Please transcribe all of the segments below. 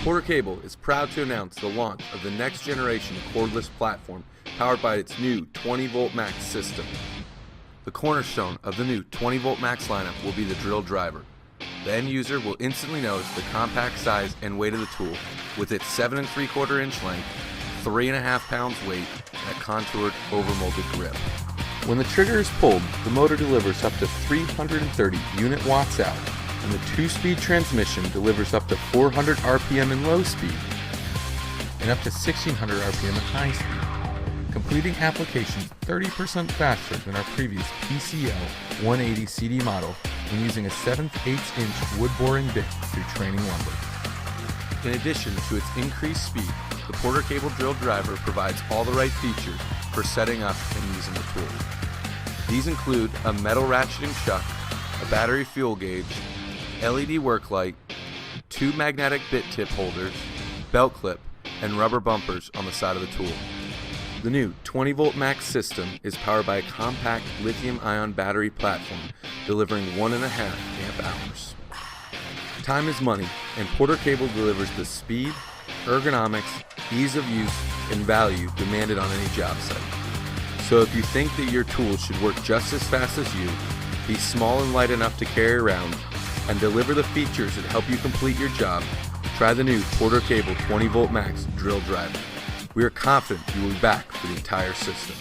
Porter Cable is proud to announce the launch of the next generation cordless platform powered by its new 20-volt max system. The cornerstone of the new 20-volt max lineup will be the drill driver. The end user will instantly notice the compact size and weight of the tool with its 7 3/4 inch length, 3.5 pounds weight, and a contoured overmolded grip. When the trigger is pulled, the motor delivers up to 330 unit watts out, and the 2-speed transmission delivers up to 400 RPM in low speed and up to 1600 RPM in high speed, completing applications 30% faster than our previous PCL 180 CD model when using a 7/8 inch wood boring bit through training lumber. In addition to its increased speed, the Porter Cable drill driver provides all the right features for setting up and using the tool. These include a metal ratcheting chuck, a battery fuel gauge, LED work light, 2 magnetic bit tip holders, belt clip, and rubber bumpers on the side of the tool. The new 20-volt max system is powered by a compact lithium-ion battery platform delivering 1.5 amp hours. Time is money, and Porter Cable delivers the speed, ergonomics, ease of use, and value demanded on any job site. So if you think that your tools should work just as fast as you, be small and light enough to carry around, and deliver the features that help you complete your job, try the new Porter Cable 20-volt max drill driver. We are confident you will be back for the entire system.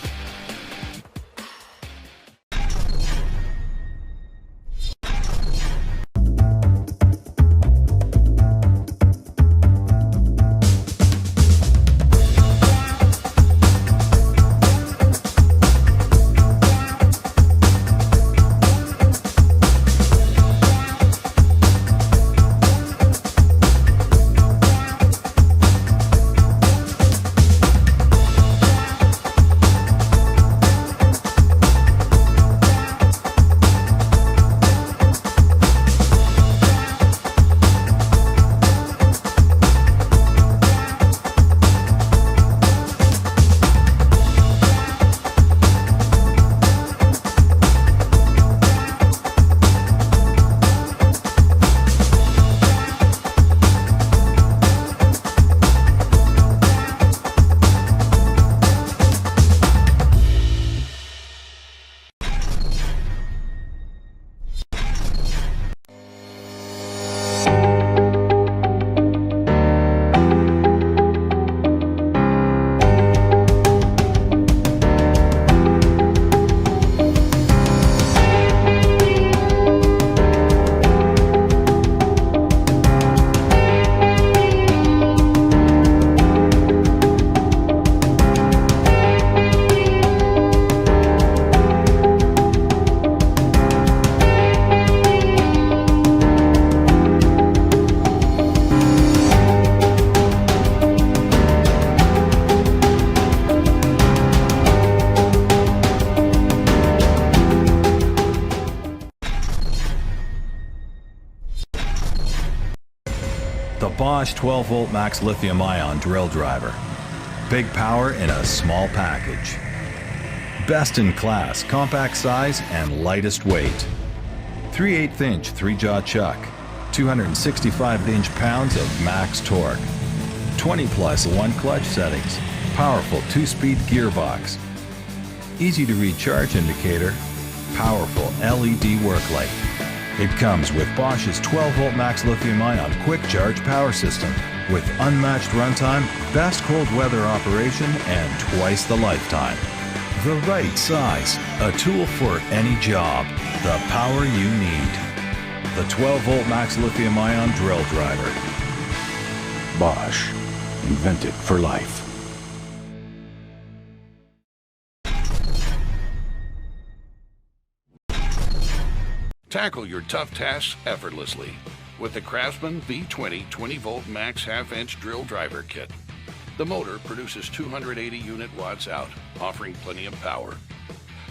The BOSCH 12-volt max lithium-ion drill driver. Big power in a small package. Best in class, compact size and lightest weight. 3/8 inch 3-jaw chuck. 265 inch-pounds of max torque. 20 plus 1 clutch settings. Powerful 2-speed gearbox. Easy to read charge indicator. Powerful LED work light. It comes with Bosch's 12-volt max lithium-ion quick charge power system with unmatched runtime, best cold weather operation, and twice the lifetime. The right size, a tool for any job, the power you need. The 12-volt max lithium-ion drill driver. Bosch, invented for life. Tackle your tough tasks effortlessly with the CRAFTSMAN V20 20-volt max half-inch drill driver kit. The motor produces 280 unit watts out, offering plenty of power.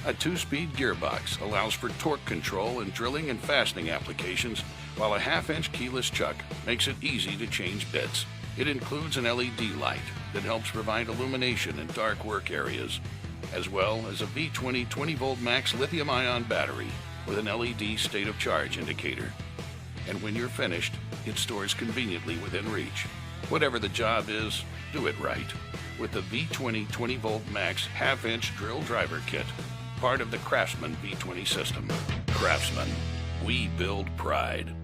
A 2-speed gearbox allows for torque control in drilling and fastening applications, while a half-inch keyless chuck makes it easy to change bits. It includes an LED light that helps provide illumination in dark work areas, as well as a V20 20-volt max lithium-ion battery with an LED state of charge indicator. And when you're finished, it stores conveniently within reach. Whatever the job is, do it right. With the V20 20-volt max half-inch drill driver kit, part of the CRAFTSMAN V20 system. CRAFTSMAN. We build pride.